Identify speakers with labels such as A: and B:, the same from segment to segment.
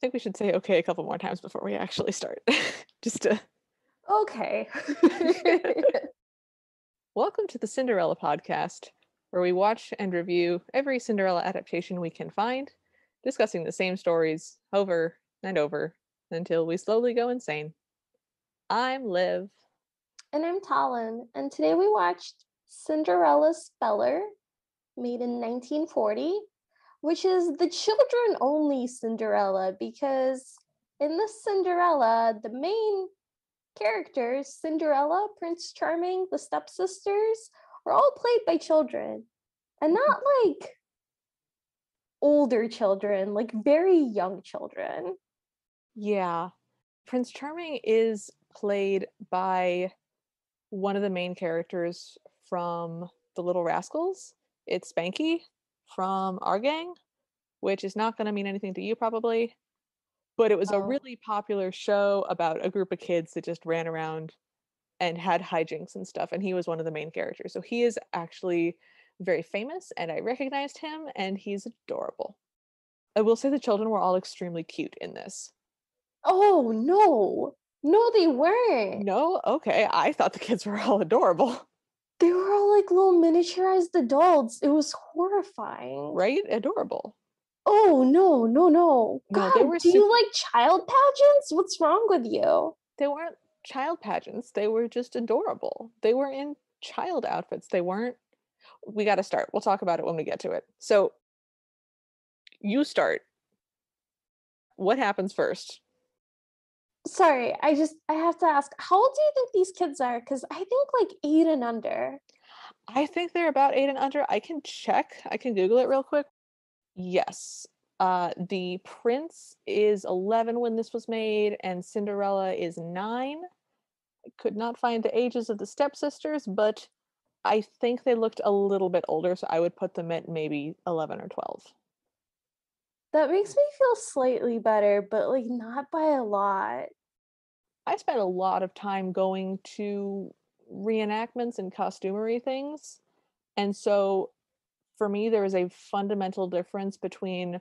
A: think we should say okay a couple more times before we actually start. Just to
B: Okay.
A: welcome to the Cinderella podcast, where we watch and review every Cinderella adaptation we can find, discussing the same stories over and over until we slowly go insane. I'm Liv.
B: And I'm Talon, and today we watched Cinderella Speller, made in 1940, which is the Children Only Cinderella, because in this Cinderella, the main characters, Cinderella, Prince Charming, the stepsisters, are all played by children. And not like older children, like very young children.
A: Yeah. Prince Charming is played by one of the main characters from The Little Rascals. It's Spanky from our gang, which is not going to mean anything to you probably, but it was a
B: Oh.
A: really popular show about a group of kids that just ran around and had hijinks and stuff, and he was one of the main characters. So he is actually very famous, and I recognized him, and he's adorable. I will say the children were all extremely cute in this.
B: Oh, no. No, they weren't.
A: No? Okay, I thought the kids were all adorable.
B: They were all like little miniaturized adults. It was horrifying.
A: Right? Adorable.
B: Oh, no, no, no.
A: No, they
B: God,
A: were
B: do you like child pageants? What's wrong with you?
A: they weren't child pageants. They were just adorable. They were in child outfits. They weren't. We got to start. We'll talk about it when we get to it. So, you start. What happens first?
B: Sorry, I have to ask, how old do you think these kids are? Because I think like 8 and under.
A: I think they're about 8 and under. I can check. I can Google it real quick. Yes. The prince is 11 when this was made, and Cinderella is 9. I could not find the ages of the stepsisters, but I think they looked a little bit older, so I would put them at maybe 11 or 12.
B: That makes me feel slightly better, but like not by a lot.
A: I spent a lot of time going to reenactments and costumery things. And so for me, there is a fundamental difference between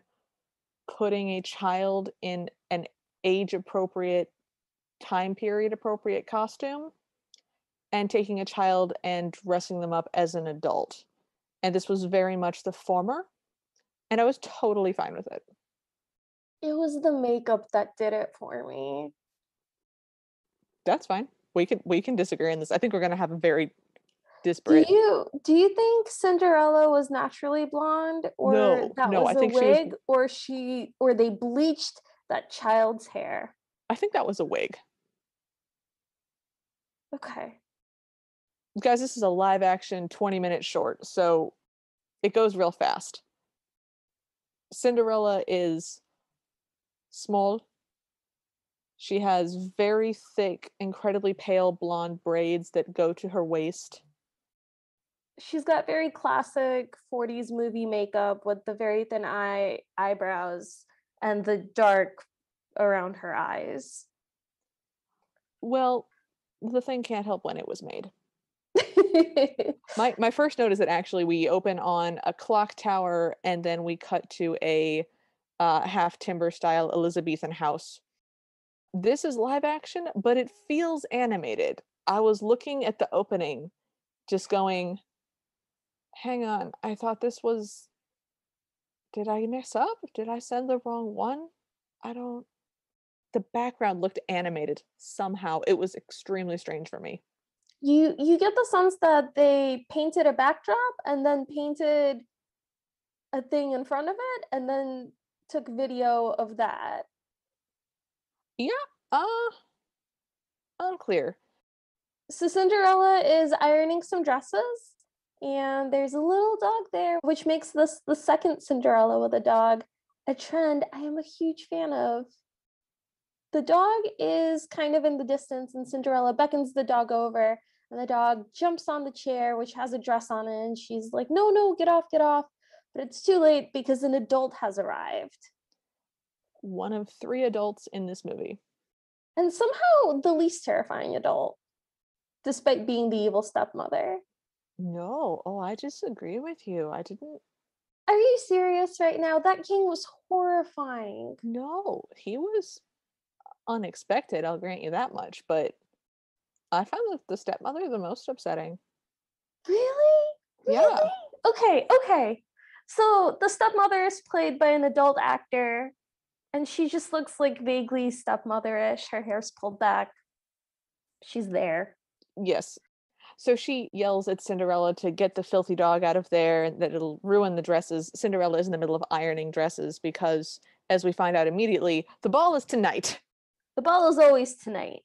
A: putting a child in an age appropriate, time period appropriate costume and taking a child and dressing them up as an adult. And this was very much the former. And I was totally fine with it.
B: It was the makeup that did it for me.
A: That's fine. We can disagree on this. I think we're gonna have a very
B: Do
A: disparate.
B: you think Cinderella was naturally blonde, or
A: No,
B: that
A: no, I
B: was a
A: think she was.
B: wig, or they bleached that child's hair?
A: I think that was a wig.
B: Okay.
A: Guys, this is a live action 20-minute short, so it goes real fast. Cinderella is small. She has very thick, incredibly pale blonde braids that go to her waist.
B: She's got very classic 40s movie makeup with the very thin eyebrows and the dark around her eyes.
A: Well, the thing can't help when it was made. My first note is that actually we open on a clock tower and then we cut to a half timber style Elizabethan house. This is live action, but it feels animated. I was looking at the opening, just going, hang on, I thought this was. Did I mess up? Did I send the wrong one? I don't. The background looked animated somehow. It was extremely strange for me.
B: You get the sense that they painted a backdrop and then painted a thing in front of it and then took video of that.
A: Yeah, unclear.
B: So Cinderella is ironing some dresses, and there's a little dog there, which makes this the second Cinderella with a dog, a trend I am a huge fan of. The dog is kind of in the distance, and Cinderella beckons the dog over, and the dog jumps on the chair, which has a dress on it, and she's like, no, no, get off, get off. But it's too late because an adult has arrived.
A: One of 3 adults in this movie.
B: And somehow the least terrifying adult, despite being the evil stepmother.
A: No, oh, I disagree with you. I didn't.
B: Are you you serious right now? That king was horrifying.
A: No, he was unexpected, I'll grant you that much, but I found the stepmother the most upsetting.
B: Really?
A: Yeah.
B: Really? Okay, okay. So the stepmother is played by an adult actor, and she just looks like vaguely stepmotherish. Her hair's pulled back. She's there.
A: Yes. So she yells at Cinderella to get the filthy dog out of there and that it'll ruin the dresses. Cinderella is in the middle of ironing dresses because, as we find out immediately, the ball is tonight.
B: The ball is always tonight.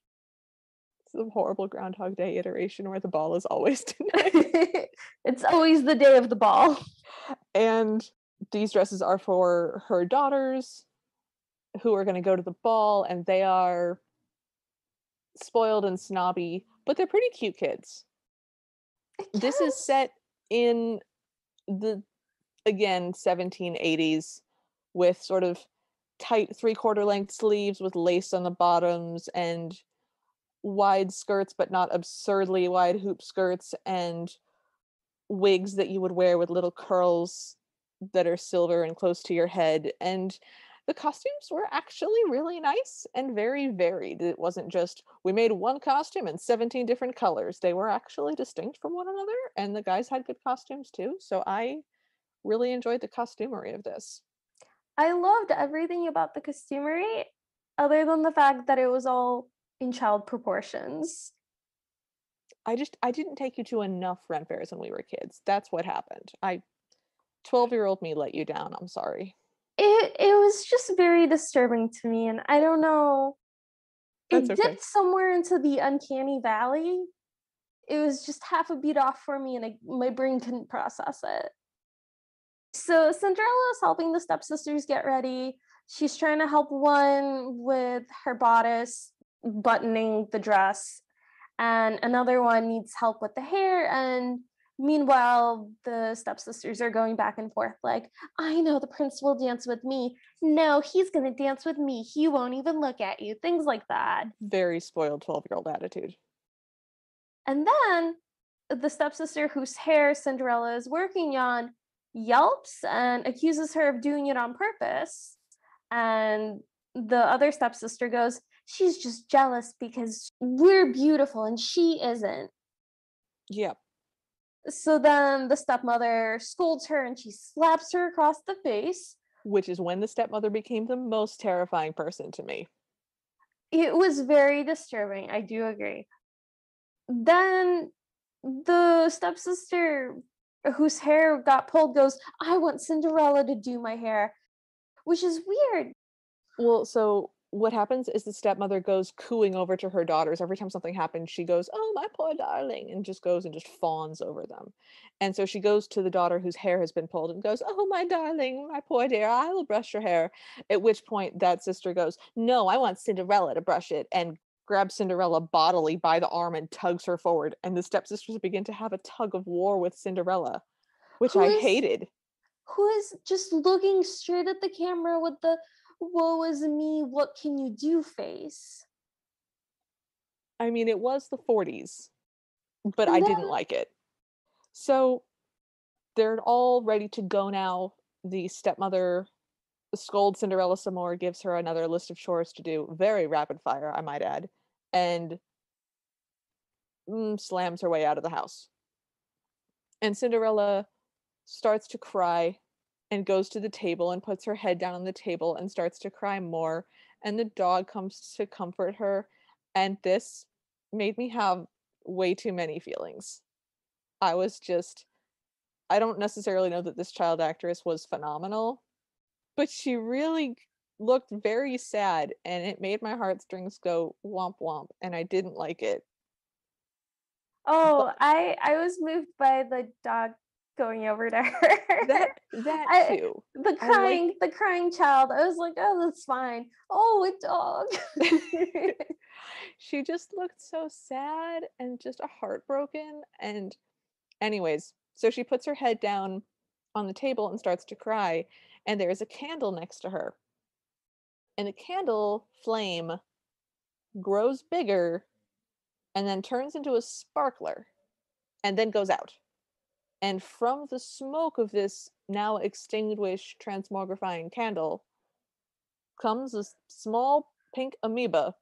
A: It's a horrible Groundhog Day iteration where the ball is always tonight.
B: It's always the day of the ball.
A: And these dresses are for her daughters who are going to go to the ball, and they are spoiled and snobby, but they're pretty cute kids. This is set in the, again, 1780s with sort of tight 3/4 length sleeves with lace on the bottoms and wide skirts, but not absurdly wide hoop skirts, and wigs that you would wear with little curls that are silver and close to your head. And the costumes were actually really nice and very varied. It wasn't just, we made one costume in 17 different colors. They were actually distinct from one another, and the guys had good costumes too. So I really enjoyed the costumery of this.
B: I loved everything about the costumery, other than the fact that it was all in child proportions.
A: I didn't take you to enough rent fairs when we were kids. That's what happened. 12-year-old me let you down. I'm sorry.
B: It was just very disturbing to me, and I don't know.
A: That's
B: It
A: okay.
B: dipped somewhere into the uncanny valley. It was just half a beat off for me, and my brain couldn't process it. So Cinderella is helping the stepsisters get ready. She's trying to help one with her bodice buttoning the dress, and another one needs help with the hair. And meanwhile, the stepsisters are going back and forth like, I know the prince will dance with me. No, he's going to dance with me. He won't even look at you. Things like that.
A: Very spoiled 12-year-old attitude.
B: And then the stepsister whose hair Cinderella is working on yelps and accuses her of doing it on purpose. And the other stepsister goes, she's just jealous because we're beautiful and she isn't.
A: Yep.
B: So then the stepmother scolds her and she slaps her across the face.
A: Which is when the stepmother became the most terrifying person to me.
B: It was very disturbing. I do agree. Then the stepsister whose hair got pulled goes, I want Cinderella to do my hair, which is weird.
A: Well, so what happens is the stepmother goes cooing over to her daughters. Every time something happens, she goes, "Oh, my poor darling," and just goes and just fawns over them. And so she goes to the daughter whose hair has been pulled and goes, "Oh, my darling, my poor dear, I will brush your hair." At which point that sister goes, "No, I want Cinderella to brush it," and grabs Cinderella bodily by the arm and tugs her forward. And the stepsisters begin to have a tug of war with Cinderella, which
B: Who
A: I
B: is
A: hated.
B: who is just looking straight at the camera with the woe is me, what can you do face?
A: I mean, it was the 40s, but I
B: And
A: didn't
B: then
A: like it. So they're all ready to go now. The stepmother scolds Cinderella some more, gives her another list of chores to do, very rapid fire, I might add, and slams her way out of the house. And Cinderella starts to cry and goes to the table and puts her head down on the table and starts to cry more. And the dog comes to comfort her. And this made me have way too many feelings. I was just, I don't necessarily know that this child actress was phenomenal, but she really looked very sad and it made my heartstrings go womp womp and I didn't like it. But
B: I was moved by the dog going over to her.
A: that
B: I
A: too.
B: the
A: I like
B: crying child. I was like, oh, that's fine. Oh, a dog.
A: she just looked so sad and just heartbroken. And anyways, so she puts her head down on the table and starts to cry, and there's a candle next to her. And the candle flame grows bigger and then turns into a sparkler and then goes out. And from the smoke of this now extinguished transmogrifying candle comes a small pink amoeba,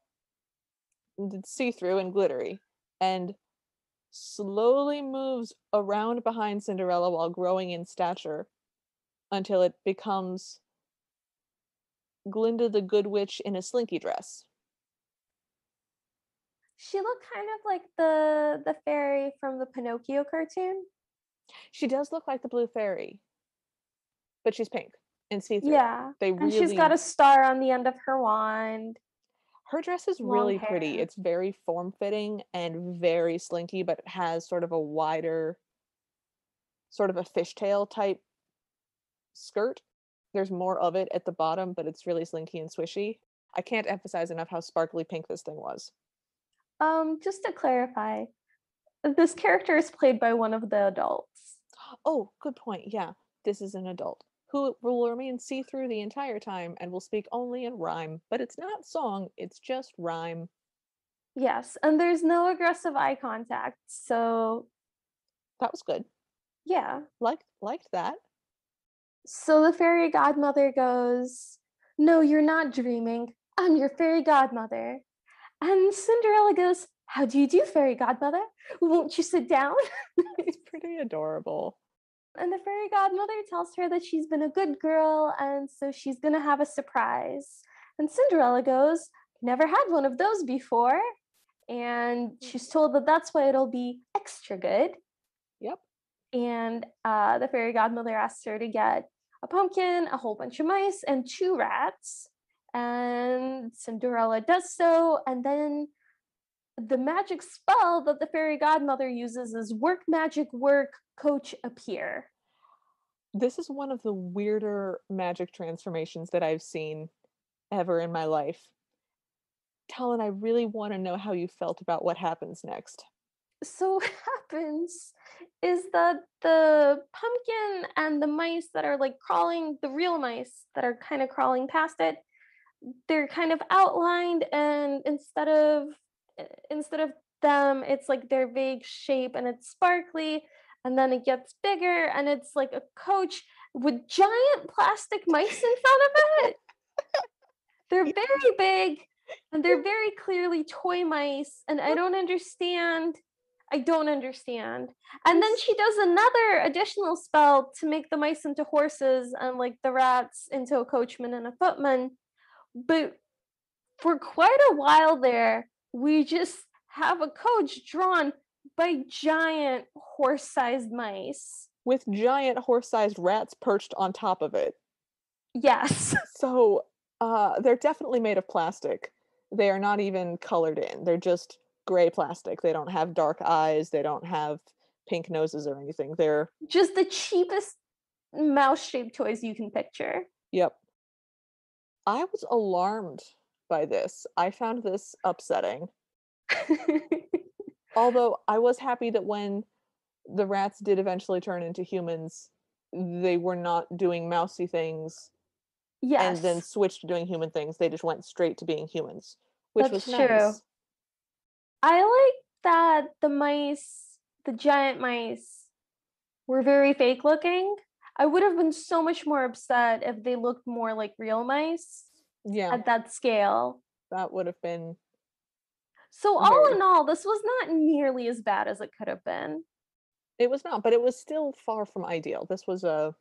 A: see-through and glittery, and slowly moves around behind Cinderella while growing in stature until it becomes Glinda the Good Witch in a slinky dress.
B: She looked kind of like the fairy from the Pinocchio cartoon.
A: She does look like the Blue Fairy, but she's pink and see-through.
B: Yeah,
A: They
B: and she's got
A: really
B: a star on the end of her wand,
A: Her dress is
B: long
A: really pretty.
B: hair.
A: It's very form-fitting and very slinky, but it has sort of a wider, sort of a fishtail type skirt. There's more of it at the bottom, but it's really slinky and swishy. I can't emphasize enough how sparkly pink this thing was.
B: Just to clarify, this character is played by one of the adults.
A: Oh, good point. Yeah, this is an adult who will remain see-through the entire time and will speak only in rhyme. But it's not song, it's just rhyme.
B: Yes, and there's no aggressive eye contact, so
A: That was good.
B: yeah.
A: Liked that.
B: So the fairy godmother goes, "No, you're not dreaming. I'm your fairy godmother." And Cinderella goes, "How do you do, fairy godmother? Won't you sit down?"
A: It's pretty adorable.
B: And the fairy godmother tells her that she's been a good girl and so she's gonna have a surprise. And Cinderella goes, "Never had one of those before." And she's told that that's why it'll be extra good.
A: Yep.
B: And the fairy godmother asks her to get a pumpkin, a whole bunch of mice, and 2 rats. And Cinderella does so. And then the magic spell that the fairy godmother uses is work magic work, coach appear.
A: This is one of the weirder magic transformations that I've seen ever in my life. Talon, I really want to know how you felt about what happens next.
B: So what happens is that the pumpkin and the mice that are like crawling, the real mice that are kind of crawling past it, they're kind of outlined, and instead of them, it's like their vague shape and it's sparkly, and then it gets bigger and it's like a coach with giant plastic mice in front of it. They're very big and they're very clearly toy mice, and I don't understand. I don't understand. And then she does another additional spell to make the mice into horses and like the rats into a coachman and a footman. But for quite a while there, we just have a coach drawn by giant horse-sized mice.
A: With giant horse-sized rats perched on top of it.
B: Yes.
A: So, they're definitely made of plastic. They are not even colored in. They're just gray plastic. They don't have dark eyes. They don't have pink noses or anything. They're
B: Just the cheapest mouse-shaped toys you can picture.
A: Yep. I was alarmed by this. I found this upsetting. Although I was happy that when the rats did eventually turn into humans, they were not doing mousy things and then
B: Yes,
A: switched to doing human things. They just went straight to being humans, which was
B: that's true.
A: nice.
B: I like that the mice, the giant mice, were very fake looking. I would have been so much more upset if they looked more like real mice
A: Yeah,
B: at that scale.
A: that would have been
B: So all
A: very
B: in all, this was not nearly as bad as it could have been.
A: It was not, but it was still far from ideal. This was a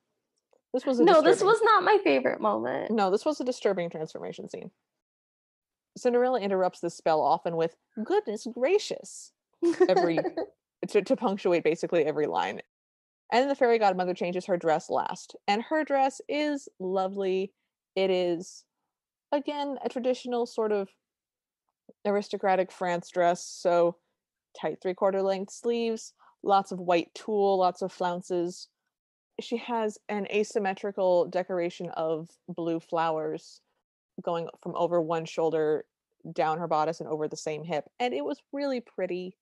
B: No, this
A: disturbing
B: was not my favorite moment.
A: No, this was a disturbing transformation scene. Cinderella interrupts this spell often with "Goodness gracious" every to punctuate basically every line. And the fairy godmother changes her dress last. And her dress is lovely. It is, again, a traditional sort of aristocratic France dress. So tight 3/4 length sleeves, lots of white tulle, lots of flounces. She has an asymmetrical decoration of blue flowers going from over one shoulder down her bodice and over the same hip. And it was really pretty.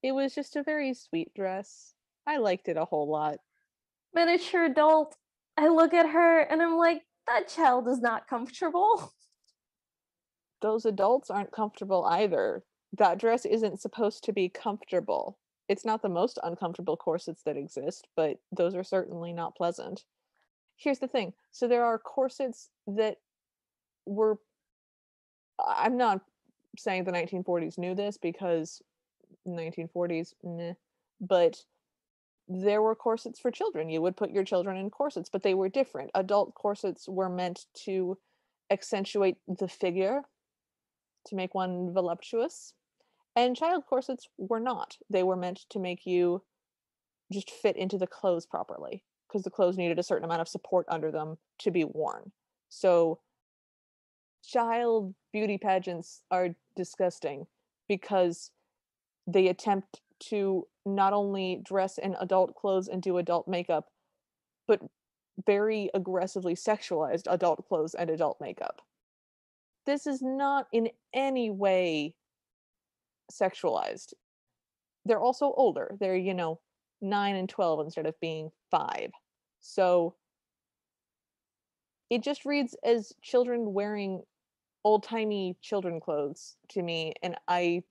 A: It was just a very sweet dress. I liked it a whole lot.
B: Miniature adult. I look at her and I'm like, that child is not comfortable.
A: Those adults aren't comfortable either. That dress isn't supposed to be comfortable. It's not the most uncomfortable corsets that exist, but those are certainly not pleasant. Here's the thing. So there are corsets that were I'm not saying the 1940s knew this because 1940s, meh, but there were corsets for children. You would put your children in corsets, but they were different. Adult corsets were meant to accentuate the figure, to make one voluptuous, and child corsets were not. They were meant to make you just fit into the clothes properly because the clothes needed a certain amount of support under them to be worn. So child beauty pageants are disgusting because they attempt to not only dress in adult clothes and do adult makeup, but very aggressively sexualized adult clothes and adult makeup. This is not in any way sexualized. They're also older. They're, 9 and 12 instead of being 5. So it just reads as children wearing old-timey children clothes to me, and I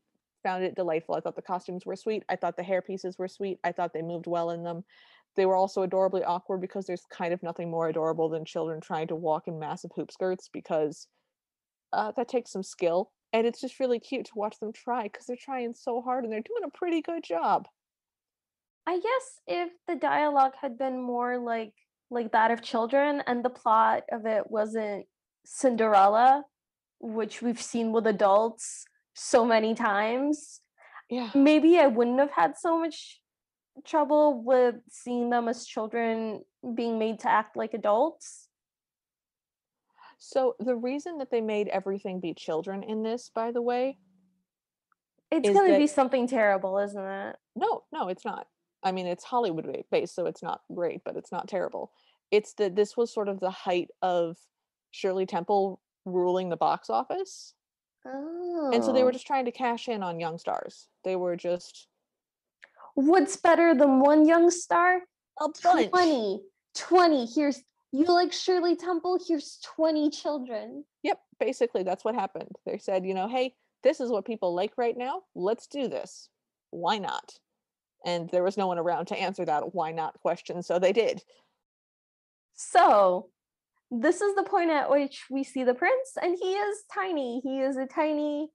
A: found it delightful. I thought the costumes were sweet. I thought the hair pieces were sweet. I thought they moved well in them. They were also adorably awkward because there's kind of nothing more adorable than children trying to walk in massive hoop skirts because that takes some skill. And it's just really cute to watch them try because they're trying so hard and they're doing a pretty good job.
B: I guess if the dialogue had been more like that of children and the plot of it wasn't Cinderella, which we've seen with adults so many times,
A: Yeah.
B: maybe I wouldn't have had so much trouble with seeing them as children being made to act like adults.
A: So the reason that they made everything be children in this, by the way,
B: It's
A: is
B: gonna
A: that
B: be something terrible, isn't it?
A: no, no, it's not. I mean, it's Hollywood based, so it's not great, but it's not terrible. It's that this was sort of the height of Shirley Temple ruling the box office. And so they were
B: Oh.
A: just trying to cash in on young stars. They were just
B: What's better than one young star?
A: a bunch.
B: 20. 20. Here's you like Shirley Temple, here's 20 children.
A: Yep, basically that's what happened. They said, hey, this is what people like right now. Let's do this. Why not? And there was no one around to answer that why not question, so they did.
B: So, this is the point at which we see the prince, and he is tiny. He is a tiny,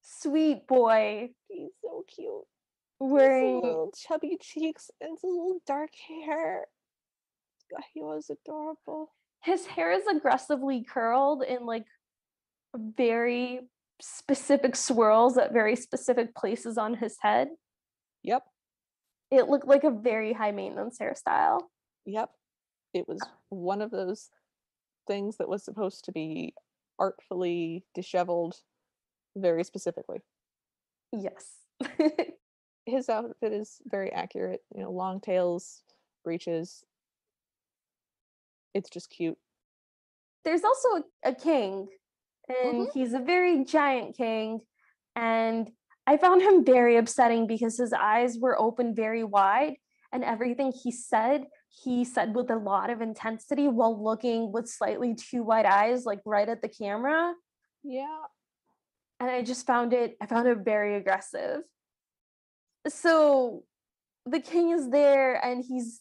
B: sweet boy
A: He's so cute. His
B: wearing
A: little chubby cheeks and his little dark hair. God, he was adorable.
B: his hair is aggressively curled in like very specific swirls at very specific places on his head.
A: Yep,
B: It looked like a very high maintenance hairstyle.
A: yep. It was one of those things that was supposed to be artfully disheveled very specifically.
B: Yes.
A: His outfit is very accurate, long tails, breeches. It's just cute.
B: There's also a king, and
A: Mhm.
B: he's a very giant king, and I found him very upsetting because his eyes were open very wide, and everything he said with a lot of intensity while looking with slightly too wide eyes, like right at the camera.
A: Yeah.
B: And I found it very aggressive. So the king is there and he's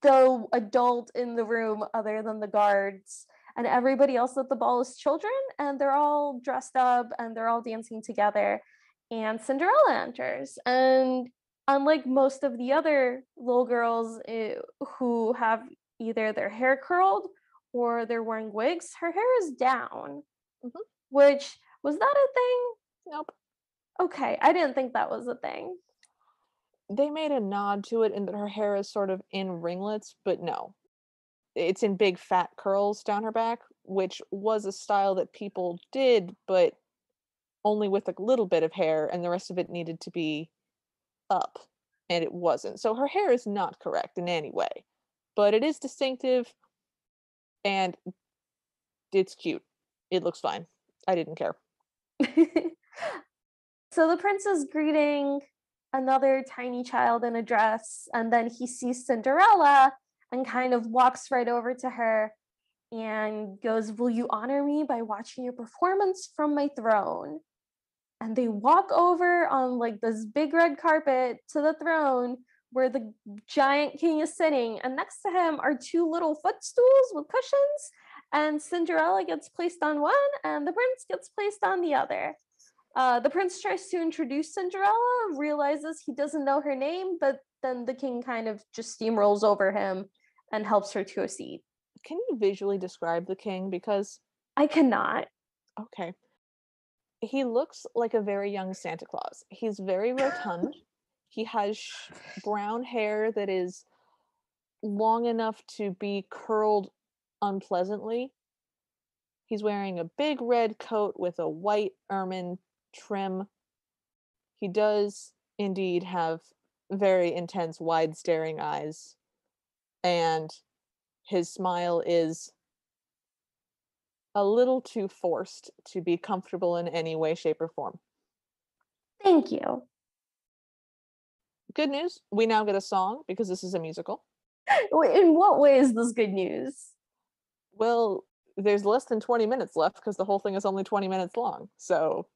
B: the adult in the room other than the guards, and everybody else at the ball is children, and they're all dressed up and they're all dancing together, and Cinderella enters, and unlike most of the other little girls who have either their hair curled or they're wearing wigs, her hair is down.
A: Mhm.
B: Which, was that a thing?
A: Nope.
B: Okay, I didn't think that was a thing.
A: They made a nod to it in that her hair is sort of in ringlets, but no. It's in big fat curls down her back, which was a style that people did, but only with a little bit of hair, and the rest of it needed to be up, and it wasn't. So her hair is not correct in any way, but it is distinctive and it's cute. It looks fine. I didn't care.
B: So the prince is greeting another tiny child in a dress, and then he sees Cinderella and kind of walks right over to her and goes, "Will you honor me by watching your performance from my throne?" and they walk over on like this big red carpet to the throne where the giant king is sitting, and next to him are two little footstools with cushions, and Cinderella gets placed on one and the prince gets placed on the other. The prince tries to introduce Cinderella, realizes he doesn't know her name, but then the king kind of just steamrolls over him and helps her to a seat.
A: Can you visually describe the king? Because,
B: I cannot.
A: okay, he looks like a very young Santa Claus. He's very rotund. He has brown hair that is long enough to be curled unpleasantly. He's wearing a big red coat with a white ermine trim. He does indeed have very intense, wide staring eyes, and his smile is a little too forced to be comfortable in any way, shape, or form.
B: Thank you.
A: Good news, we now get a song because this is a musical.
B: Wait, in what way is this good news?
A: Well, there's less than 20 minutes left because the whole thing is only 20 minutes long. So,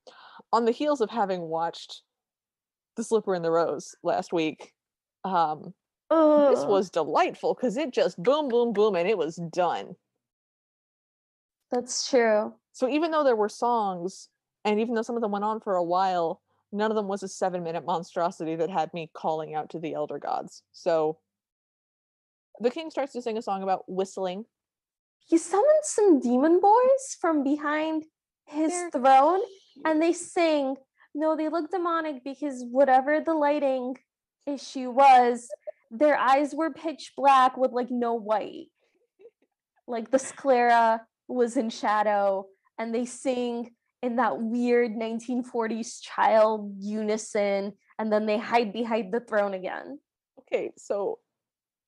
A: on the heels of having watched The Slipper and the Rose last week, this
B: Ugh,
A: was delightful because it just boom, boom, boom, and it was done.
B: that's true.
A: So even though there were songs, and even though some of them went on for a while, none of them was a 7-minute monstrosity that had me calling out to the elder gods. So the king starts to sing a song about whistling.
B: He summons some demon boys from behind his
A: They're
B: throne,
A: cute.
B: and they sing. No, they look demonic because whatever the lighting issue was, their eyes were pitch black with like no white. Like the sclera was in shadow, and they sing in that weird 1940s child unison, and then they hide behind the throne again.
A: Okay, so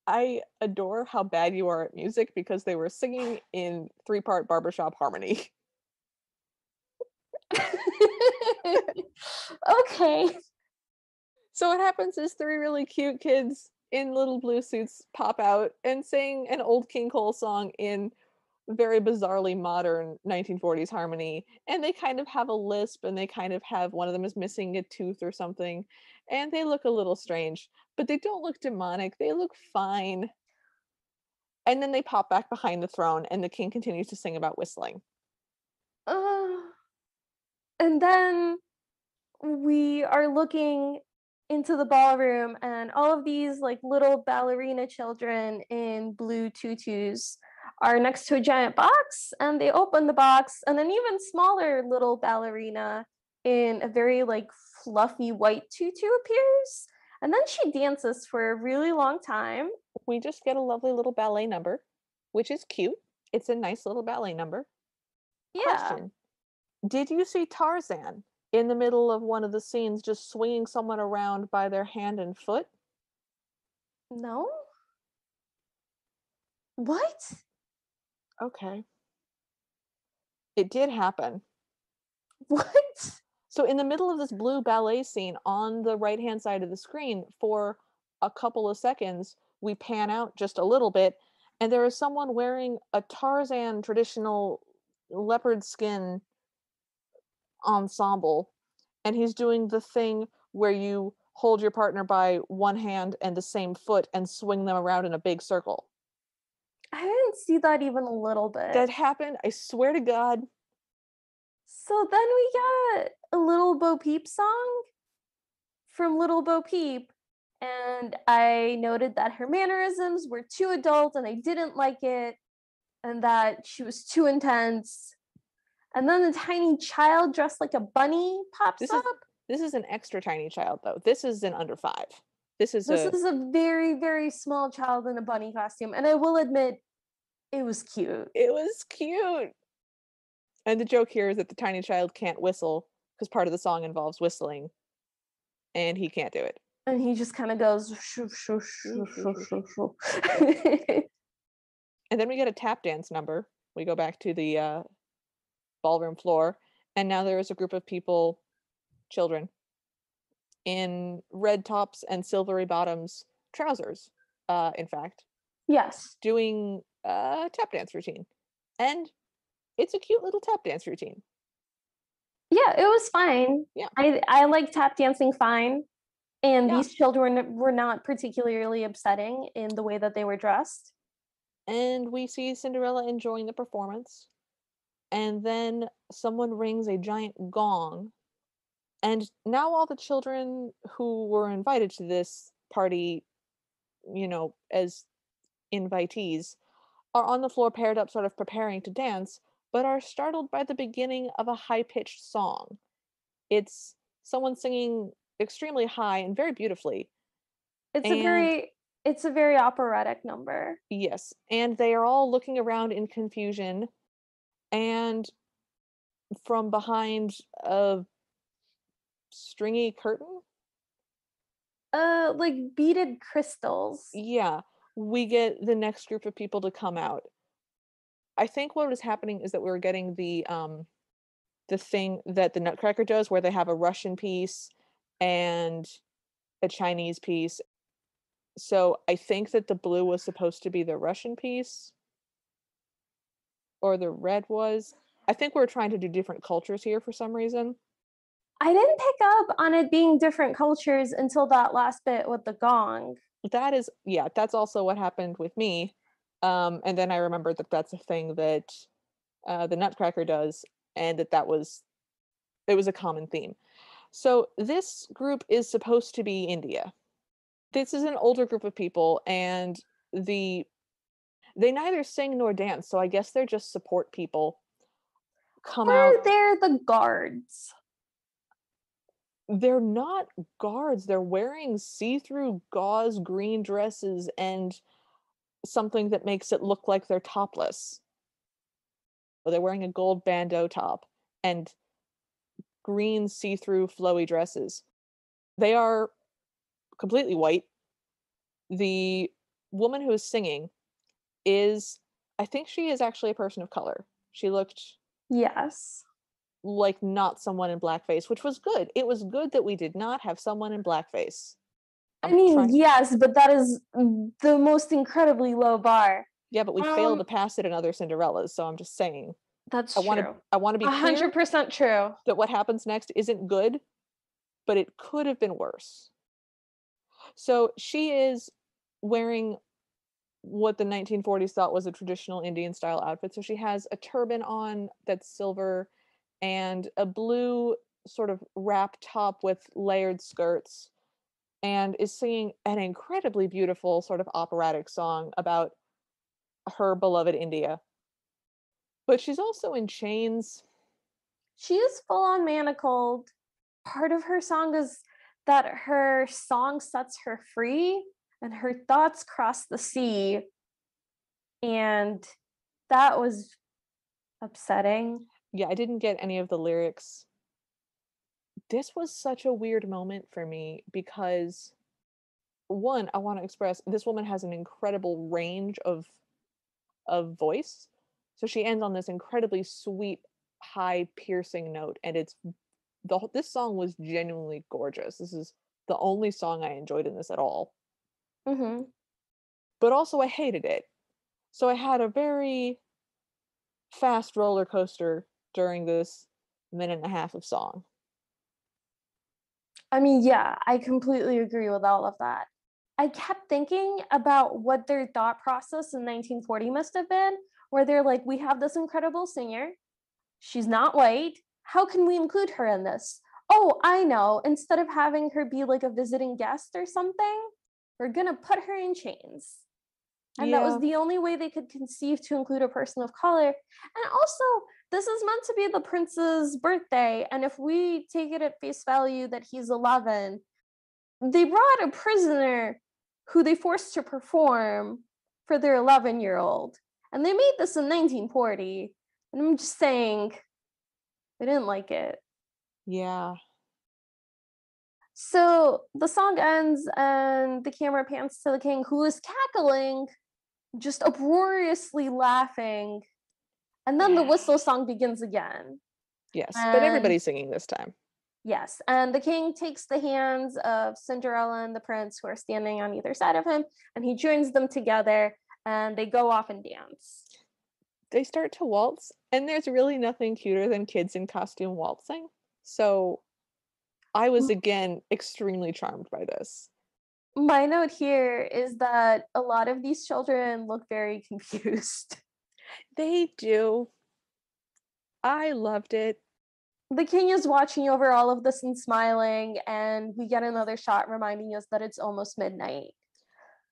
A: I adore how bad you are at music because they were singing in 3-part barbershop harmony.
B: Okay.
A: So what happens is 3 really cute kids in little blue suits pop out and sing an old King Cole song in very bizarrely modern 1940s harmony, and they kind of have a lisp, and they kind of have one of them is missing a tooth or something, and they look a little strange, but they don't look demonic, they look fine. And then they pop back behind the throne, and the king continues to sing about whistling.
B: Uh, and then we are looking into the ballroom, and all of these like little ballerina children in blue tutus are next to a giant box, and they open the box, and an even smaller little ballerina in a very like fluffy white tutu appears, and then she dances for a really long time.
A: We just get a lovely little ballet number, which is cute. It's a nice little ballet number.
B: Yeah.
A: Question: did you see Tarzan in the middle of one of the scenes just swinging someone around by their hand and foot?
B: No. What?
A: Okay. It did happen.
B: What?
A: So in the middle of this blue ballet scene on the right-hand side of the screen, for a couple of seconds, we pan out just a little bit, and there is someone wearing a Tarzan traditional leopard skin ensemble, and he's doing the thing where you hold your partner by one hand and the same foot and swing them around in a big circle.
B: I didn't see that even a little bit.
A: That happened, I swear to God.
B: So then we got a Little Bo Peep song from Little Bo Peep, and I noted that her mannerisms were too adult and I didn't like it, and that she was too intense. And then the tiny child dressed like a bunny pops
A: This
B: up.
A: is this is an extra tiny child though. This is an under 5. This is
B: This
A: a
B: is a very, very small child in a bunny costume, and I will admit, it was cute.
A: it was cute. And the joke here is that the tiny child can't whistle because part of the song involves whistling, and he can't do it.
B: And he just kind of goes, shoo, shoo, shoo, shoo, shoo, shoo.
A: And then we get a tap dance number. We go back to the ballroom floor, and now there is a group of people, children, in red tops and silvery bottoms, trousers, in fact,
B: Yes.
A: doing a tap dance routine. And it's a cute little tap dance routine.
B: Yeah, it was fine.
A: Yeah.
B: I like tap dancing fine, and
A: Yeah.
B: these children were not particularly upsetting in the way that they were dressed.
A: And we see Cinderella enjoying the performance. And then someone rings a giant gong. And now all the children who were invited to this party, as invitees, are on the floor paired up, sort of preparing to dance, but are startled by the beginning of a high pitched song. It's someone singing extremely high and very beautifully.
B: It's a
A: And
B: very it's a very operatic number.
A: yes, and they are all looking around in confusion. And from behind a stringy curtain,
B: Like beaded crystals.
A: yeah, we get the next group of people to come out. I think what was happening is that we were getting the thing that the Nutcracker does where they have a Russian piece and a Chinese piece. So I think that the blue was supposed to be the Russian piece or the red was. I think we're trying to do different cultures here for some reason.
B: I didn't pick up on it being different cultures until that last bit with the gong.
A: That is, yeah, that's also what happened with me. And then I remembered that that's a thing that the Nutcracker does, and it was a common theme. So this group is supposed to be India. This is an older group of people, and the they neither sing nor dance, so I guess they're just support people. Come out.
B: Or they're the guards.
A: They're not guards. They're wearing see-through gauze green dresses and something that makes it look like they're topless. They're wearing a gold bandeau top and green see-through flowy dresses. They are completely white. The woman who is singing is I think she is actually a person of color. She looked
B: Yes.
A: like not someone in blackface, which was good. It was good that we did not have someone in blackface.
B: I
A: I'm
B: mean,
A: trying.
B: yes, but that is the most incredibly low bar.
A: Yeah, but we failed to
B: Um,
A: pass it in other Cinderellas, so I'm just saying.
B: that's true.
A: I want to be clear
B: 100% true.
A: that what happens next isn't good, but it could have been worse. So she is wearing what the 1940s thought was a traditional Indian style outfit. So she has a turban on that's silver and a blue sort of wrap top with layered skirts, and is singing an incredibly beautiful sort of operatic song about her beloved India. But she's also in chains.
B: She is full on manacled. Part of her song is that her song sets her free and her thoughts cross the sea. And that was upsetting.
A: Yeah, I didn't get any of the lyrics. This was such a weird moment for me because one, I want to express this woman has an incredible range of voice. So she ends on this incredibly sweet, high, piercing note, and this song was genuinely gorgeous. This is the only song I enjoyed in this at all.
B: Mm-hmm.
A: But also I hated it. So I had a very fast roller coaster during this minute and a half of song.
B: I mean, yeah, I completely agree with all of that. I kept thinking about what their thought process in 1940 must have been, where they're like, we have this incredible singer. She's not white. How can we include her in this? Oh, I know. Instead of having her be like a visiting guest or something, we're going to put her in chains. And that was
A: Yeah.
B: the only way they could conceive to include a person of color. And also, this is meant to be the prince's birthday. And if we take it at face value that he's 11, they brought a prisoner who they forced to perform for their 11-year-old. And they made this in 1940. And I'm just saying, I didn't like it.
A: Yeah.
B: So the song ends and the camera pans to the king, who is cackling, just uproariously laughing. And then the
A: Yeah.
B: whistle song begins again.
A: Yes, but
B: And
A: everybody's singing this time.
B: yes, and the king takes the hands of Cinderella and the prince who are standing on either side of him, and he joins them together, and they go off and dance.
A: They start to waltz, and there's really nothing cuter than kids in costume waltzing. So I was
B: M-
A: again extremely charmed by this.
B: My note here is that a lot of these children look very confused.
A: They do. I loved it.
B: The king is watching over all of this and smiling, and we get another shot reminding us that it's almost midnight.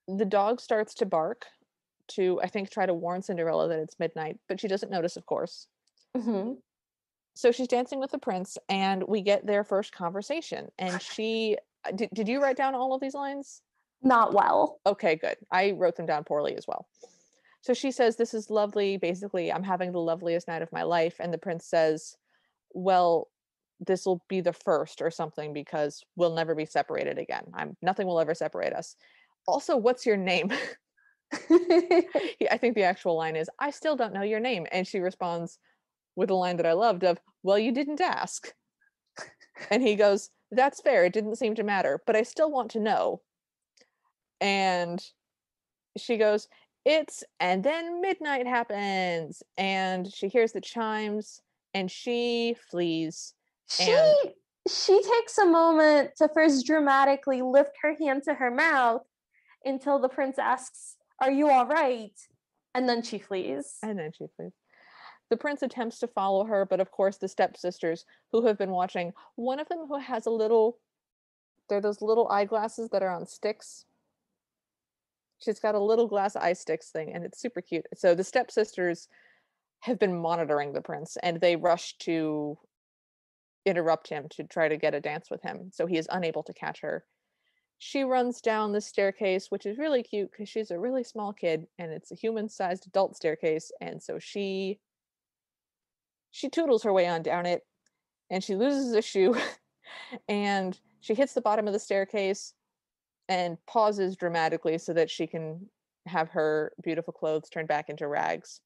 A: The dog starts to bark to, I think, try to warn Cinderella that it's midnight, but she doesn't notice, of course.
B: Mhm.
A: So she's dancing with the prince, and we get their first conversation. And she, did you write down all of these lines?
B: Not well.
A: Okay, good. I wrote them down poorly as well. So she says, "This is lovely. Basically, I'm having the loveliest night of my life." And the prince says, "Well, this will be the first or something because we'll never be separated again. Nothing will ever separate us. Also, what's your name?" I think the actual line is, "I still don't know your name." And she responds with a line that I loved of, "Well, you didn't ask." And he goes, "That's fair. It didn't seem to matter, but I still want to know." And she goes, and then midnight happens, and she hears the chimes, and she flees.
B: she
A: And
B: she takes a moment to first dramatically lift her hand to her mouth until the prince asks, "Are you all right?" And then she flees.
A: and then she flees. The prince attempts to follow her, but of course the stepsisters who have been watching, one of them who has they're those little eyeglasses that are on sticks. She's got a little glass eye sticks thing, and it's super cute. So the stepsisters have been monitoring the prince, and they rush to interrupt him to try to get a dance with him, so he is unable to catch her. She runs down the staircase, which is really cute because she's a really small kid, and it's a human-sized adult staircase, and so she toodles her way on down it, and she loses a shoe, and she hits the bottom of the staircase and pauses dramatically so that she can have her beautiful clothes turned back into rags.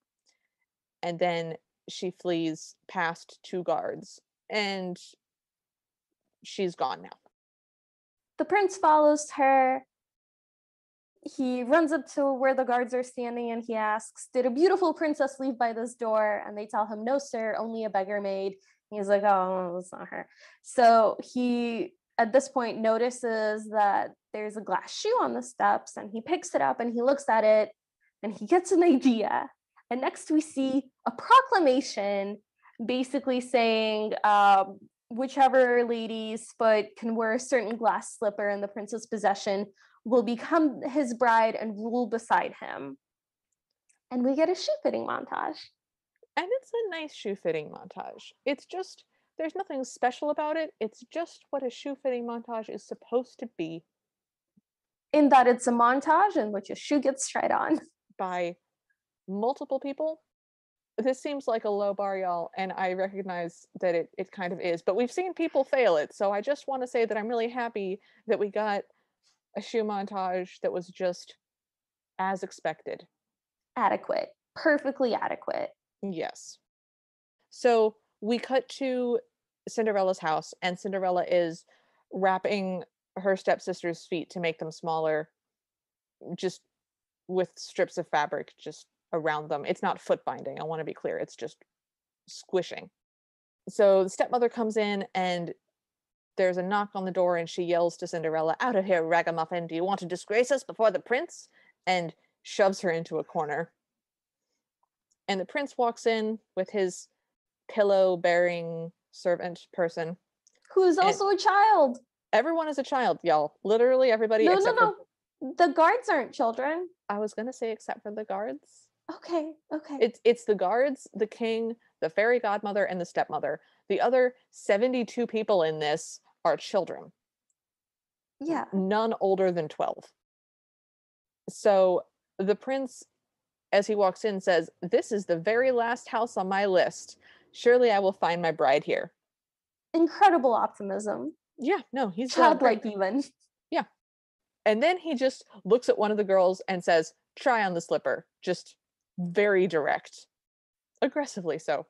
A: And then she flees past two guards, and she's gone now.
B: The prince follows her. He runs up to where the guards are standing and he asks, "Did a beautiful princess leave by this door?" And they tell him, "No, sir, only a beggar maid." He's like, "Oh, it's not her." So he, at this point, notices that there's a glass shoe on the steps and he picks it up and he looks at it and he gets an idea. And next we see a proclamation basically saying, whichever lady's foot can wear a certain glass slipper in the prince's possession will become his bride and rule beside him. And we get a shoe fitting montage.
A: And it's a nice shoe fitting montage. It's just, there's nothing special about it. It's just what a shoe fitting montage is supposed to be,
B: In that it's a montage in which a shoe gets tried on.
A: by multiple people. This seems like a low bar, y'all, and I recognize that it kind of is, but we've seen people fail it. So I just want to say that I'm really happy that we got a shoe montage that was just as expected.
B: Adequate. Perfectly adequate.
A: Yes. So we cut to Cinderella's house, and Cinderella is wrapping her stepsister's feet to make them smaller, just with strips of fabric just around them. It's not foot binding, I want to be clear. It's just squishing. So the stepmother comes in, and there's a knock on the door, and she yells to Cinderella, "Out of here, ragamuffin! Do you want to disgrace us before the prince?" And shoves her into a corner. And the prince walks in with his pillow bearing servant person,
B: Who is
A: and
B: also a child.
A: everyone is a child, y'all. Literally everybody
B: No, no,
A: except for,
B: no. The guards aren't children.
A: I was gonna say except for the guards.
B: Okay, okay.
A: It's the guards, the king, the fairy godmother, and the stepmother. The other 72 people in this are children,
B: Yeah.
A: none older than 12. So the prince, as he walks in, says, "This is the very last house on my list. Surely I will find my bride here."
B: Incredible optimism.
A: Yeah, no, he's great.
B: Childlike, even.
A: Yeah. And then he just looks at one of the girls and says, "Try on the slipper." Just very direct, aggressively so.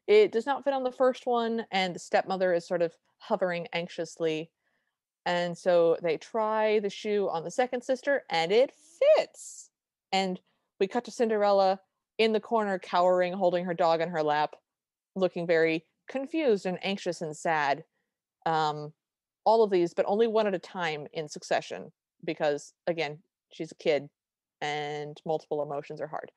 A: It does not fit on the first one, and the stepmother is sort of hovering anxiously. And so they try the shoe on the second sister, and it fits. And we cut to Cinderella in the corner, cowering, holding her dog in her lap, looking very confused and anxious and sad. Um, all of these, but only one at a time in succession, because again, she's a kid and multiple emotions are hard.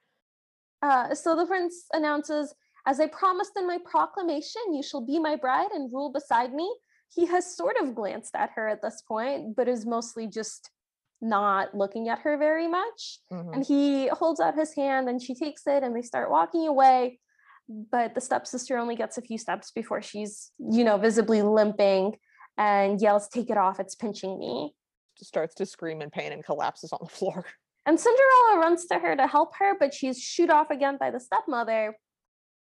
B: So the prince announces, "As I promised in my proclamation, you shall be my bride and rule beside me." He has sort of glanced at her at this point, but is mostly just not looking at her very much.
A: Hmm.
B: And he holds out his hand and she takes it and they start walking away. But the stepsister only gets a few steps before she's, visibly limping and yells, "Take it off, it's pinching me."
A: Starts to scream in pain and collapses on the floor.
B: And Cinderella runs to her to help her, but she's shooed off again by the stepmother.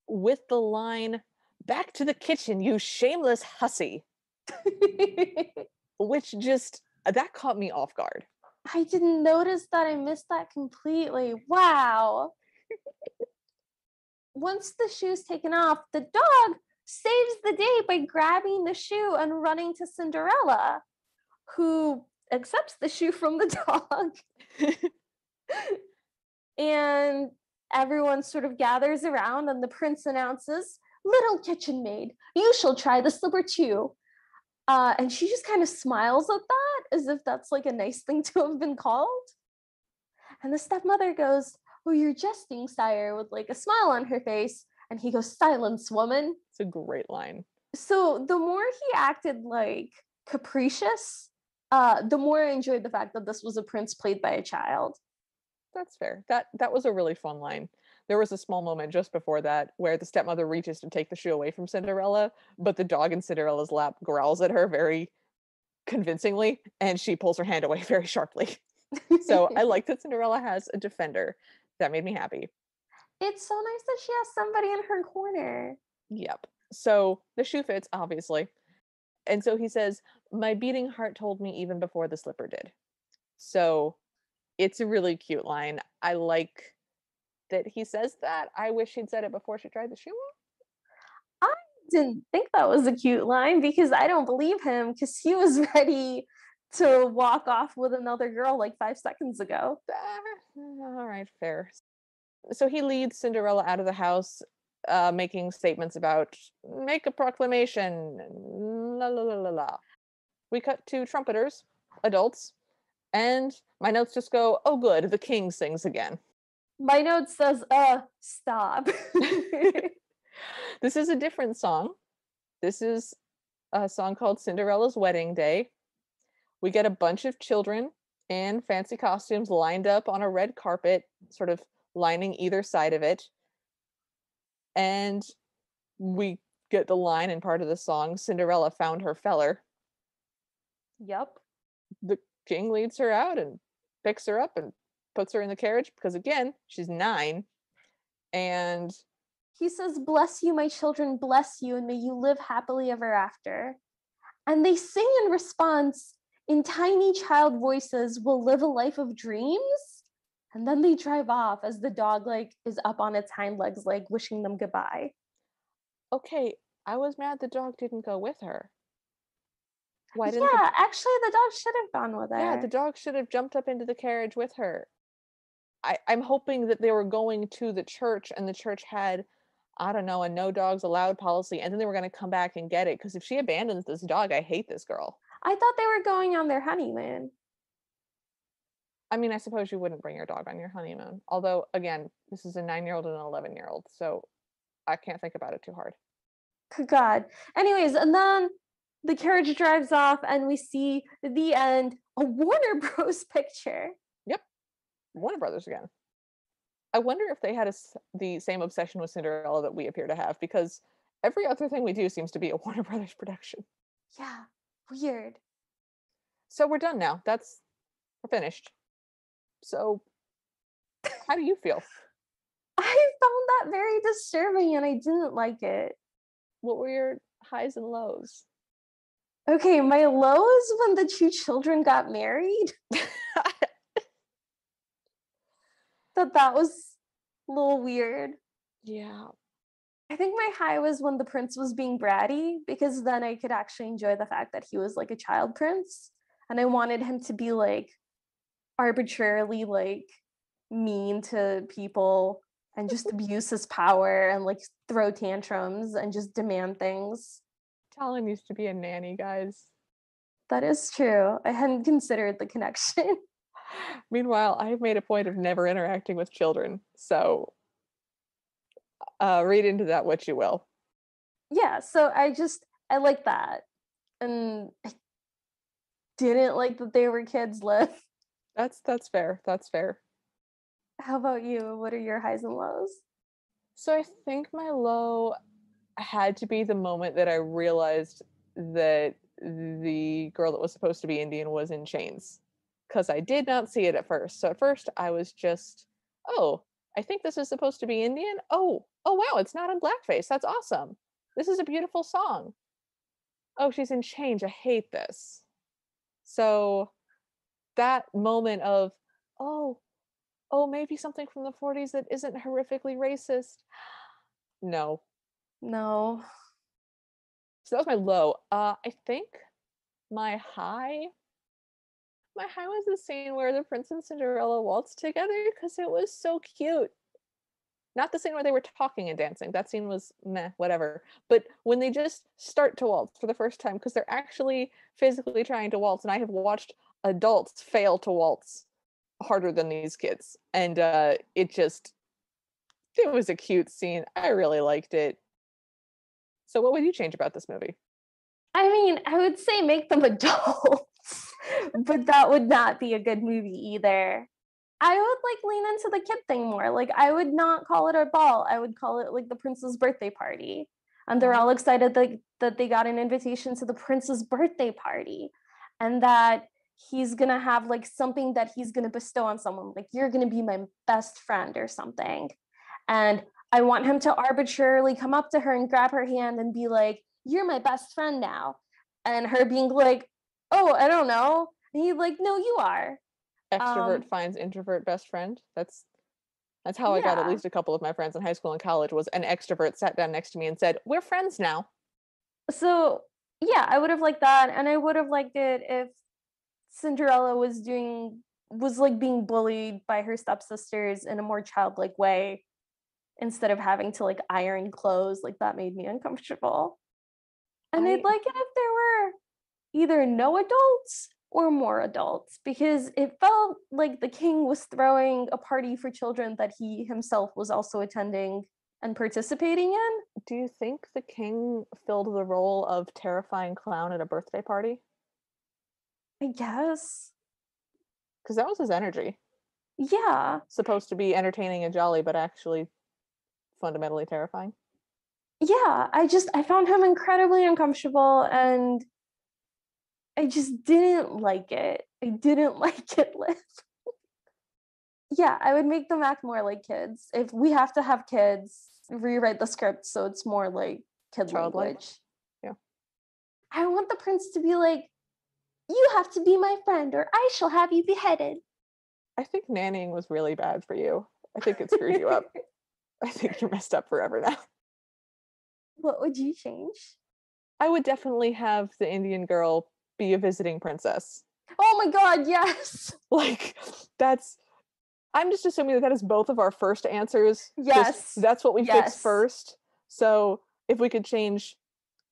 A: With the line, "Back to the kitchen, you shameless hussy," which just, that caught me off guard.
B: I didn't notice that. I missed that completely. Wow. Once the shoe's taken off, the dog saves the day by grabbing the shoe and running to Cinderella, who accepts the shoe from the dog. And everyone sort of gathers around, and the prince announces, "Little kitchen maid, you shall try the slipper too." And she just kind of smiles at that as if that's like a nice thing to have been called. And the stepmother goes, "Oh, you're jesting, sire," with like a smile on her face. And he goes, "Silence, woman."
A: It's a great line.
B: So the more he acted like capricious, the more I enjoyed the fact that this was a prince played by a child.
A: That's fair. That was a really fun line. There was a small moment just before that where the stepmother reaches to take the shoe away from Cinderella, but the dog in Cinderella's lap growls at her very convincingly, and she pulls her hand away very sharply. So I like that Cinderella has a defender. That made me happy.
B: It's so nice that she has somebody in her corner.
A: Yep. So the shoe fits, obviously. And so he says, "My beating heart told me even before the slipper did." So it's a really cute line. I like that he says that. I wish he'd said it before she tried the shoe
B: I didn't think that was a cute line because I don't believe him because he was ready to walk off with another girl like 5 seconds ago.
A: All right, fair. So he leads Cinderella out of the house, making statements about "make a proclamation," la la la la la. We cut to trumpeters, adults, and my notes just go, "Oh, good, the king sings again."
B: My note says, stop.
A: This is a different song. This is a song called Cinderella's Wedding Day. We get a bunch of children in fancy costumes lined up on a red carpet, sort of lining either side of it. And we get the line in part of the song, "Cinderella found her feller."
B: Yep.
A: The king leads her out and picks her up and puts her in the carriage because, again, she's 9. And
B: He says, "Bless you, my children, bless you, and may you live happily ever after." And they sing in response in tiny child voices, "We'll live a life of dreams." And then they drive off as the dog like is up on its hind legs, like wishing them goodbye.
A: okay, I was mad the dog didn't go with her. Why didn't the
B: Yeah, actually, the dog should have gone with
A: Yeah, the
B: her.
A: dog should have jumped up into the carriage with her. I'm hoping that they were going to the church and the church had, I don't know, a no dogs allowed policy, and then they were going to come back and get it. Because if she abandons this dog, I hate this girl.
B: I thought they were going on their honeymoon.
A: I mean, I suppose you wouldn't bring your dog on your honeymoon. Although, again, this is a 9-year-old and an 11-year-old, so I can't think about it too hard.
B: Good God. Anyways, and then the carriage drives off, and we see the end, a Warner Bros. Picture.
A: Yep, Warner Brothers again. I wonder if they had the same obsession with Cinderella that we appear to have, because every other thing we do seems to be a Warner Brothers production.
B: Yeah, weird.
A: So we're done now. We're finished. So, how do you feel?
B: I found that very disturbing and I didn't like it.
A: What were your highs and lows?
B: Okay, my low is when the two children got married. That was a little weird.
A: Yeah.
B: I think my high was when the prince was being bratty because then I could actually enjoy the fact that he was like a child prince and I wanted him to be like arbitrarily like mean to people and just abuse his power and like throw tantrums and just demand things.
A: Talon used to be a nanny, guys.
B: That is true. I hadn't considered the connection.
A: Meanwhile, I've made a point of never interacting with children, so read into that what you will.
B: Yeah, so I like that. And I didn't like that they were kids live.
A: That's fair. That's fair.
B: How about you? What are your highs and lows?
A: So I think my low had to be the moment that I realized that the girl that was supposed to be Indian was in chains. Because I did not see it at first. So at first I was just, oh, I think this is supposed to be Indian. Oh wow, it's not in blackface. That's awesome. This is a beautiful song. Oh, she's in chains. I hate this. So that moment of, oh, maybe something from the 40s that isn't horrifically racist. No.
B: No.
A: So that was my low. I think my high was the scene where the prince and Cinderella waltzed together because it was so cute. Not the scene where they were talking and dancing. That scene was meh, whatever. But when they just start to waltz for the first time, because they're actually physically trying to waltz, and I have watched adults fail to waltz harder than these kids. And it was a cute scene. I really liked it. So what would you change about this movie?
B: I mean, I would say make them adults, but that would not be a good movie either. I would like lean into the kid thing more. Like, I would not call it a ball. I would call it like the prince's birthday party. And they're all excited that they got an invitation to the prince's birthday party and that he's gonna have like something that he's gonna bestow on someone. Like, you're gonna be my best friend or something. And I want him to arbitrarily come up to her and grab her hand and be like, "You're my best friend now." And her being like, "Oh, I don't know." And he's like, "No, you are."
A: Extrovert finds introvert best friend. That's how I got at
B: Yeah.
A: least a couple of my friends in high school and college. Was an extrovert sat down next to me and said, "We're friends now."
B: So yeah, I would have liked that, and I would have liked it if Cinderella was like being bullied by her stepsisters in a more childlike way instead of having to like iron clothes. Like, that made me uncomfortable. And I'd
A: I
B: like it if there were either no adults or more adults, because it felt like the king was throwing a party for children that he himself was also attending and participating in.
A: Do you think the king filled the role of terrifying clown at a birthday party?
B: I guess.
A: Because that was his energy.
B: Yeah.
A: Supposed to be entertaining and jolly, but actually fundamentally terrifying.
B: Yeah. I found him incredibly uncomfortable, and I just didn't like it. I didn't like it, Liv. Yeah, I would make them act more like kids. If we have to have kids, rewrite the script so it's more like kid
A: Childlike.
B: language.
A: Yeah.
B: I want the prince to be like, "You have to be my friend or I shall have you beheaded."
A: I think nannying was really bad for you. I think it screwed you up. I think you're messed up forever now.
B: What would you change?
A: I would definitely have the Indian girl be a visiting princess.
B: Oh my god, yes.
A: Like, that's I'm just assuming that that is both of our first answers.
B: Yes.
A: That's what we fixed
B: Yes.
A: first. So if we could change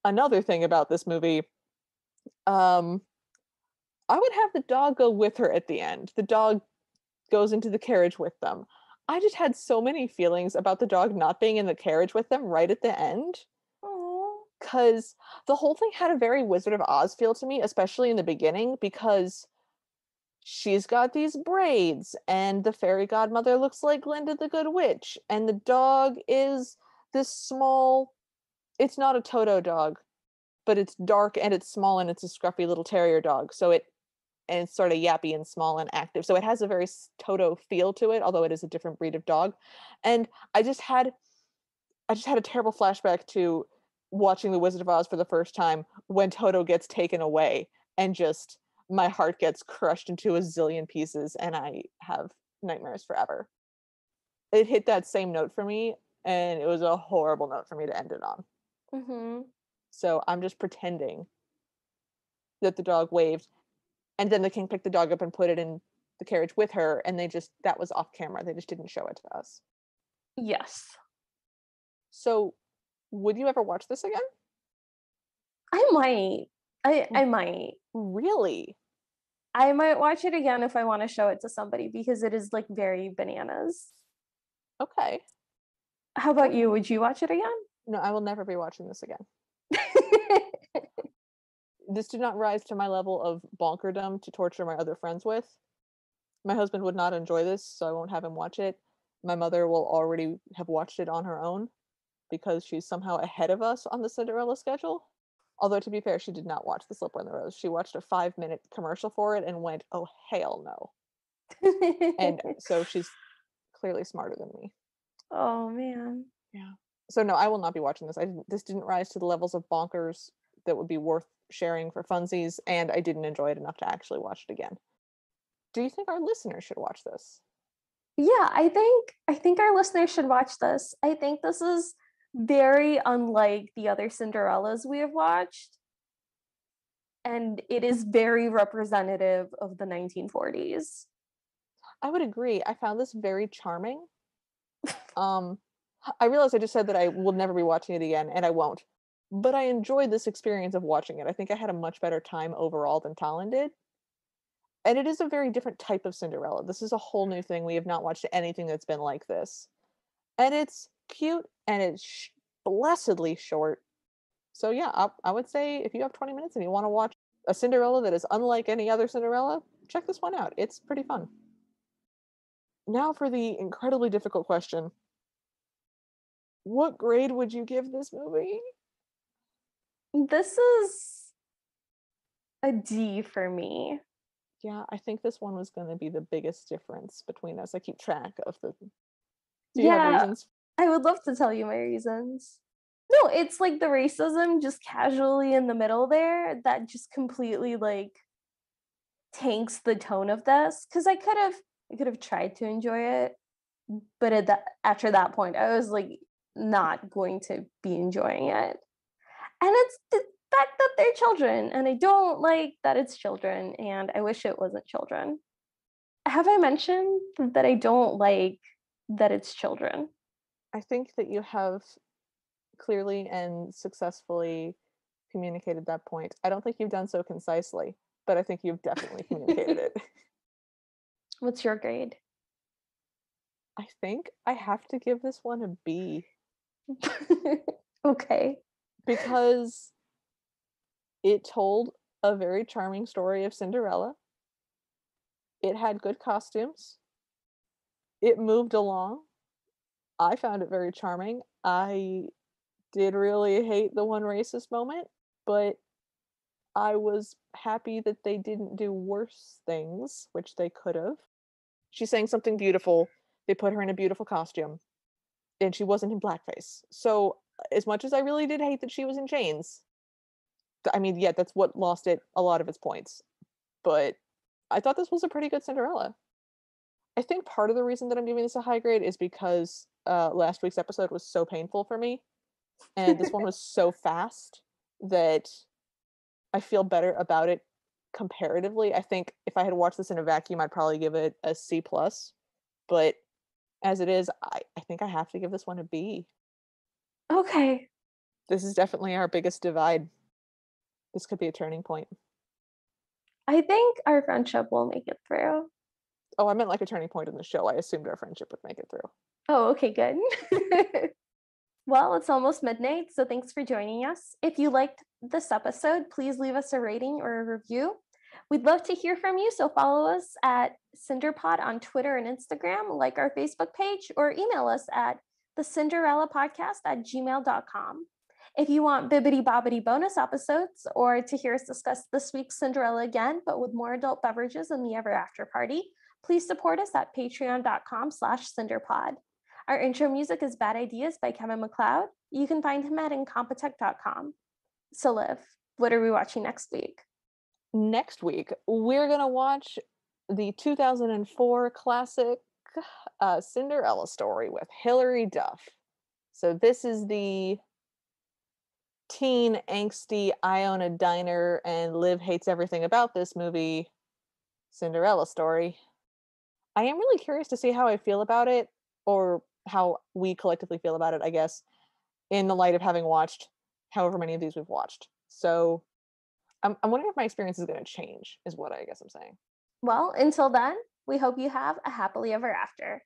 A: another thing about this movie, um, I would have the dog go with her at the end. The dog goes into the carriage with them. I just had so many feelings about the dog not being in the carriage with them right at the end.
B: Oh.
A: Because the whole thing had a very Wizard of Oz feel to me, especially in the beginning, because she's got these braids, and the fairy godmother looks like Glinda the Good Witch, and the dog is this small, it's not a Toto dog, but it's dark and it's small and it's a scruffy little terrier dog. And it's sort of yappy and small and active. So it has a very Toto feel to it, although it is a different breed of dog. And I just had a terrible flashback to watching The Wizard of Oz for the first time when Toto gets taken away, and just my heart gets crushed into a zillion pieces and I have nightmares forever. It hit that same note for me, and it was a horrible note for me to end it on.
B: Mm-hmm.
A: So I'm just pretending that the dog waved, and then the king picked the dog up and put it in the carriage with her, and that was off camera. They just didn't show it to us.
B: Yes.
A: So, would you ever watch this again?
B: I might. I
A: R-
B: might.
A: Really?
B: I might watch it again if I want to show it to somebody because it is like very bananas.
A: Okay.
B: How about
A: Okay.
B: you? Would you watch it again?
A: No, I will never be watching this again. This did not rise to my level of bonkerdom to torture my other friends with. My husband would not enjoy this, so I won't have him watch it. My mother will already have watched it on her own because she's somehow ahead of us on the Cinderella schedule. Although, to be fair, she did not watch The Slipper and the Rose. She watched a 5-minute commercial for it and went, "Oh, hell no." And so she's clearly smarter than me.
B: Oh man.
A: Yeah. So no, I will not be watching this. This didn't rise to the levels of bonkers that would be worth sharing for funsies, and I didn't enjoy it enough to actually watch it again. Do you think our listeners should watch this?
B: Yeah, I think our listeners should watch this. I think this is very unlike the other Cinderellas we have watched, and it is very representative of the 1940s.
A: I would agree. I found this very charming. Um, I realize I just said that I will never be watching it again, and I won't. But I enjoyed this experience of watching it. I think I had a much better time overall than Talon did. And it is a very different type of Cinderella. This is a whole new thing. We have not watched anything that's been like this. And it's cute and it's blessedly short. So yeah, I would say if you have 20 minutes and you want to watch a Cinderella that is unlike any other Cinderella, check this one out. It's pretty fun. Now for the incredibly difficult question. What grade would you give this movie?
B: This is a D for me.
A: Yeah, I think this one was going to be the biggest difference between us. I keep track of the. Do you have
B: Yeah,
A: reasons?
B: I would love to tell you my reasons. No, it's like the racism just casually in the middle there that just completely like tanks the tone of this because I could have tried to enjoy it, but after that point I was like not going to be enjoying it. And it's the fact that they're children and I don't like that it's children and I wish it wasn't children. Have I mentioned that I don't like that it's children?
A: I think that you have clearly and successfully communicated that point. I don't think you've done so concisely, but I think you've definitely communicated it.
B: What's your grade?
A: I think I have to give this one a B
B: Okay.
A: because it told a very charming story of Cinderella. It had good costumes. It moved along. I found it very charming. I did really hate the one racist moment, but I was happy that they didn't do worse things, which they could have. She's saying something beautiful. They put her in a beautiful costume, and she wasn't in blackface. So, as much as I really did hate that she was in chains, I mean, yeah, that's what lost it a lot of its points. But I thought this was a pretty good Cinderella. I think part of the reason that I'm giving this a high grade is because last week's episode was so painful for me, and this one was so fast that I feel better about it comparatively. I think if I had watched this in a vacuum, I'd probably give it a C plus. But as it is, I think I have to give this one a B.
B: Okay.
A: This is definitely our biggest divide. This could be a turning point.
B: I think our friendship will make it through.
A: Oh, I meant like a turning point in the show. I assumed our friendship would make it through.
B: Oh, okay, good. Well, it's almost midnight, so thanks for joining us. If you liked this episode, please leave us a rating or a review. We'd love to hear from you, so follow us at CinderPod on Twitter and Instagram, like our Facebook page, or email us at thecinderellapodcast@gmail.com. If you want bibbity bobbity bonus episodes or to hear us discuss this week's Cinderella again, but with more adult beverages in the ever after party, please support us at patreon.com/cinderpod. Our intro music is Bad Ideas by Kevin MacLeod. You can find him at incompetech.com. So, Liv, what are we watching next week?
A: Next week, we're going to watch the 2004 classic Cinderella story with Hilary Duff. So, this is the teen angsty I own a diner and Liv hates everything about this movie Cinderella story. I am really curious to see how I feel about it, or how we collectively feel about it, I guess, in the light of having watched however many of these we've watched. So I'm wondering if my experience is going to change, is what I guess I'm saying.
B: Well, until then, we hope you have a happily ever after.